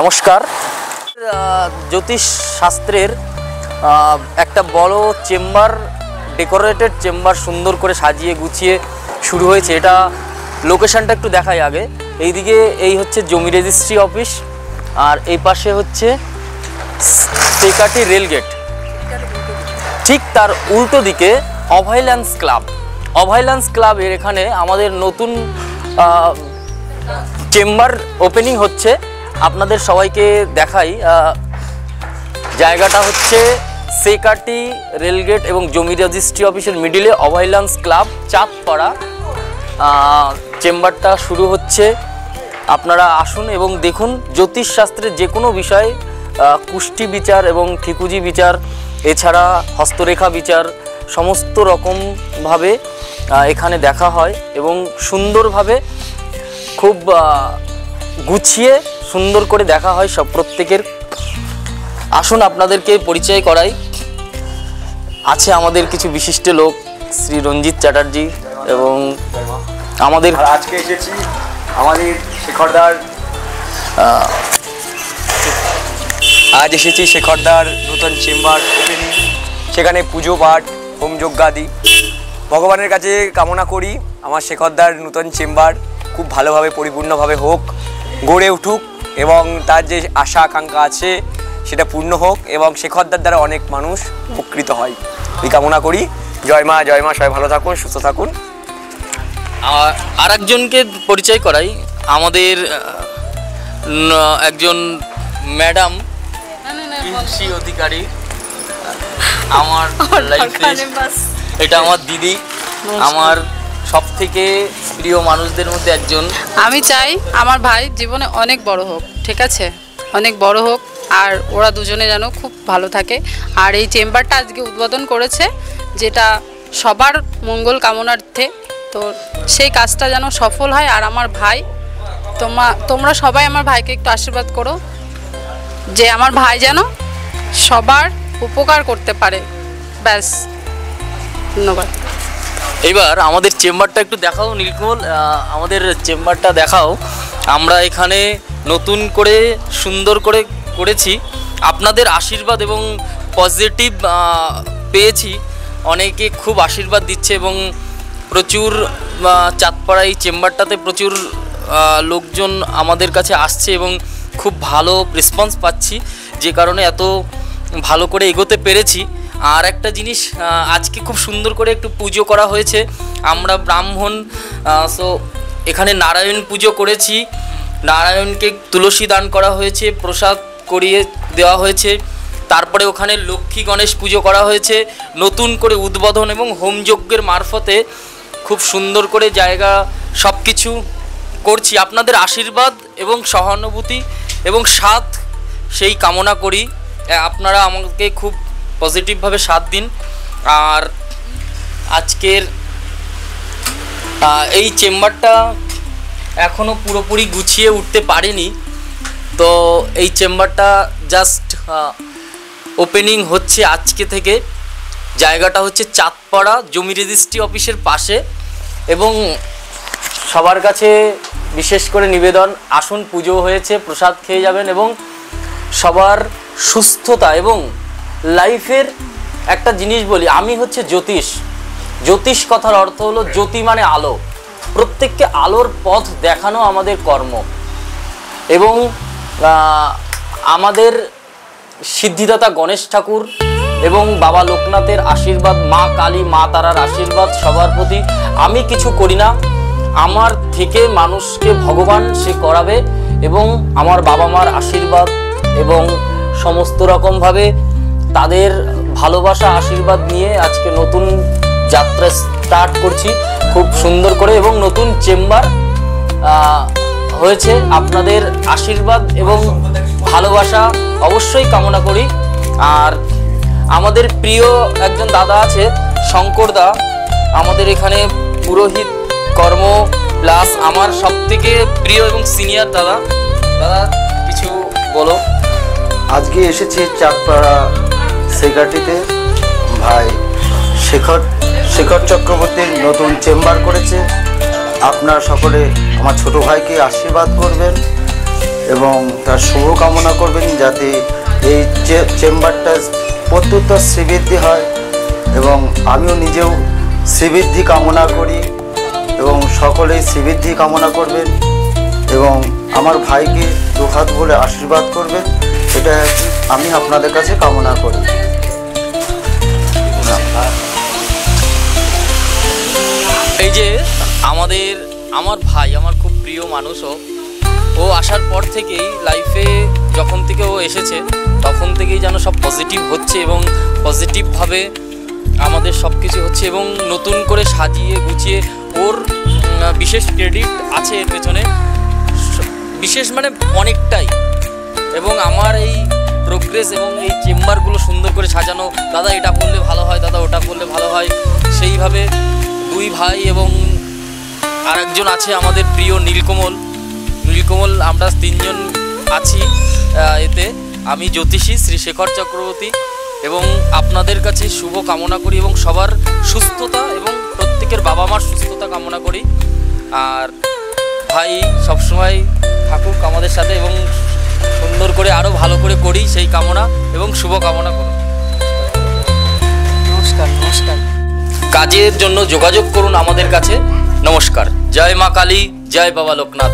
নমস্কার। জ্যোতিষ শাস্ত্রের একটা বড় চেম্বার, ডেকোরেটেড চেম্বার সুন্দর করে সাজিয়ে গুছিয়ে শুরু হয়েছে। এটা লোকেশনটা একটু দেখাই আগে। এইদিকে এই হচ্ছে জমি রেজিস্ট্রি অফিস, আর এই পাশে হচ্ছে টেকাটি রেলগেট। ঠিক তার উল্টো দিকে অভয়ল্যান্ডস ক্লাব। অভয়ল্যান্ডস ক্লাবের এখানে আমাদের নতুন চেম্বার ওপেনিং হচ্ছে। আপনাদের সবাইকে দেখাই। জায়গাটা হচ্ছে সেকাটি রেলগেট এবং জমি রেজিস্ট্রি অফিসের মিডিলে অভয়ল্যান্ডস ক্লাব, চাঁদপাড়া। চেম্বারটা শুরু হচ্ছে। আপনারা আসুন এবং দেখুন জ্যোতিষশাস্ত্রের যে কোনো বিষয়, কুষ্টি বিচার এবং ঠিকুজি বিচার, এছাড়া হস্তরেখা বিচার, সমস্ত রকমভাবে এখানে দেখা হয় এবং সুন্দরভাবে খুব গুছিয়ে সুন্দর করে দেখা হয় সব প্রত্যেকের। আসুন আপনাদেরকে পরিচয় করাই। আছে আমাদের কিছু বিশিষ্ট লোক, শ্রী রঞ্জিত চ্যাটার্জি এবং আমাদের আজকে এসেছি আমাদের শেখরদার আজ এসেছি শেখরদার নতুন চেম্বার ওপেনিং। সেখানে পুজো পাঠ, হোম যজ্ঞাদি ভগবানের কাছে কামনা করি আমার শেখরদার নতুন চেম্বার খুব ভালোভাবে পরিপূর্ণভাবে হোক, গড়ে উঠুক এবং তার যে আশা আকাঙ্ক্ষা আছে সেটা পূর্ণ হোক এবং শেখরদার দ্বারা অনেক মানুষ উপকৃত হয়, এই কামনা করি। জয় মা, জয় মা। সবাই ভালো থাকুন, সুস্থ থাকুন। আর একজনকে পরিচয় করাই, আমাদের একজন ম্যাডাম ইন্সি অধিকারী। আমার লাইফে এটা আমার দিদি, আমার সব থেকে প্রিয় মানুষদের মধ্যে একজন। আমি চাই আমার ভাই জীবনে অনেক বড় হোক, ঠিক আছে, অনেক বড় হোক, আর ওরা দুজনে যেন খুব ভালো থাকে। আর এই চেম্বারটা আজকে উদ্বোধন করেছে, যেটা সবার মঙ্গল কামনার্থে, তো সেই কাজটা যেন সফল হয়। আর আমার ভাই, তোমরা সবাই আমার ভাইকে একটু আশীর্বাদ করো যে আমার ভাই যেন সবার উপকার করতে পারে। ব্যাস, ধন্যবাদ। এবার আমাদের চেম্বারটা একটু দেখাও নীলকমল, আমাদের চেম্বারটা দেখাও। আমরা এখানে নতুন করে সুন্দর করে করেছি, আপনাদের আশীর্বাদ এবং পজিটিভ পেয়েছি। অনেকে খুব আশীর্বাদ দিচ্ছে এবং প্রচুর চাঁদপাড়া এই চেম্বারটাতে প্রচুর লোকজন আমাদের কাছে আসছে এবং খুব ভালো রেসপন্স পাচ্ছি, যে কারণে এত ভালো করে এগোতে পেরেছি। আর একটা জিনিস, আজকে খুব সুন্দর করে একটু পুজো করা হয়েছে। আমরা ব্রাহ্মণ, সো এখানে নারায়ণ পুজো করেছি, নারায়ণকে তুলসী দান করা হয়েছে, প্রসাদ করিয়ে দেওয়া হয়েছে। তারপরে ওখানে লক্ষ্মী গণেশ পুজো করা হয়েছে নতুন করে উদ্বোধন এবং হোমযজ্ঞের মারফতে খুব সুন্দর করে জায়গা সব কিছু করছি। আপনাদের আশীর্বাদ এবং সহানুভূতি এবং সাথ সেই কামনা করি। আপনারা আমাকে খুব পজিটিভভাবে সাথ দিন। আর আজকের এই চেম্বারটা এখনও পুরোপুরি গুছিয়ে উঠতে পারেনি, তো এই চেম্বারটা জাস্ট ওপেনিং হচ্ছে আজকে থেকে। জায়গাটা হচ্ছে চাঁদপাড়া জমি রেজিস্ট্রি অফিসের পাশে। এবং সবার কাছে বিশেষ করে নিবেদন, আসুন, পুজো হয়েছে, প্রসাদ খেয়ে যাবেন এবং সবার সুস্থতা এবং লাইফের একটা জিনিস বলি, আমি হচ্ছে জ্যোতিষ কথার অর্থ হলো জ্যোতি মানে আলো। প্রত্যেককে আলোর পথ দেখানো আমাদের কর্ম। এবং আমাদের সিদ্ধিদাতা গণেশ ঠাকুর এবং বাবা লোকনাথের আশীর্বাদ, মা কালী, মা তারার আশীর্বাদ সবার প্রতি। আমি কিছু করি না, আমার থেকে মানুষকে ভগবান সে করাবে এবং আমার বাবা মার আশীর্বাদ এবং সমস্ত রকমভাবে তাদের ভালোবাসা আশীর্বাদ নিয়ে আজকে নতুন যাত্রা স্টার্ট করছি খুব সুন্দর করে। এবং নতুন চেম্বার হয়েছে, আপনাদের আশীর্বাদ এবং ভালোবাসা অবশ্যই কামনা করি। আর আমাদের প্রিয় একজন দাদা আছে, শঙ্করদা, আমাদের এখানে পুরোহিত কর্ম প্লাস আমার সব থেকে প্রিয় এবং সিনিয়র দাদা। দাদা কিছু বলো। আজকে এসেছি চাঁদপাড়া সেকাটিতে, ভাই শেখর চক্রবর্তীর নতুন চেম্বার করেছে। আপনারা সকলে আমার ছোট ভাইকে আশীর্বাদ করবেন এবং তার শুভ কামনা করবেন যাতে এই চেম্বারটা প্রত্যুত্তর শ্রীবৃদ্ধি হয়, এবং আমিও নিজেও শ্রীবৃদ্ধি কামনা করি এবং সকলেই শ্রীবৃদ্ধি কামনা করবেন এবং আমার ভাইকে দুহাত বলে আশীর্বাদ করবেন, এটা আমি আপনাদের কাছে কামনা করি। এই যে আমার ভাই, আমার খুব প্রিয় মানুষও, ও আসার পর থেকেই লাইফে যখন থেকে ও এসেছে তখন থেকেই যেন সব পজিটিভ হচ্ছে এবং পজিটিভভাবে আমাদের সব কিছু হচ্ছে এবং নতুন করে সাজিয়ে গুছিয়ে ওর বিশেষ ক্রেডিট আছে এর পেছনে, বিশেষ মানে অনেকটাই। এবং আমার এই প্রোগ্রেস এবং এই চেম্বারগুলো সুন্দর করে সাজানো, দাদা এটা করলে ভালো হয়, দাদা ওটা করলে ভালো হয়, সেইভাবে দুই ভাই এবং আরেকজন আছে আমাদের প্রিয় নীলকমল, আমরা তিনজন আছি এতে। আমি জ্যোতিষী শ্রী শেখর চক্রবর্তী এবং আপনাদের কাছে শুভ কামনা করি এবং সবার সুস্থতা এবং প্রত্যেকের বাবা মার সুস্থতা কামনা করি। আর ভাই সবসময় থাকুক আমাদের সাথে এবং সুন্দর করে আরও ভালো করে করি সেই কামনা এবং শুভ কামনা করুন। নমস্কার। কাজের জন্য যোগাযোগ করুন আমাদের কাছে। নমস্কার। জয় মা কালী, জয় বাবা লোকনাথ।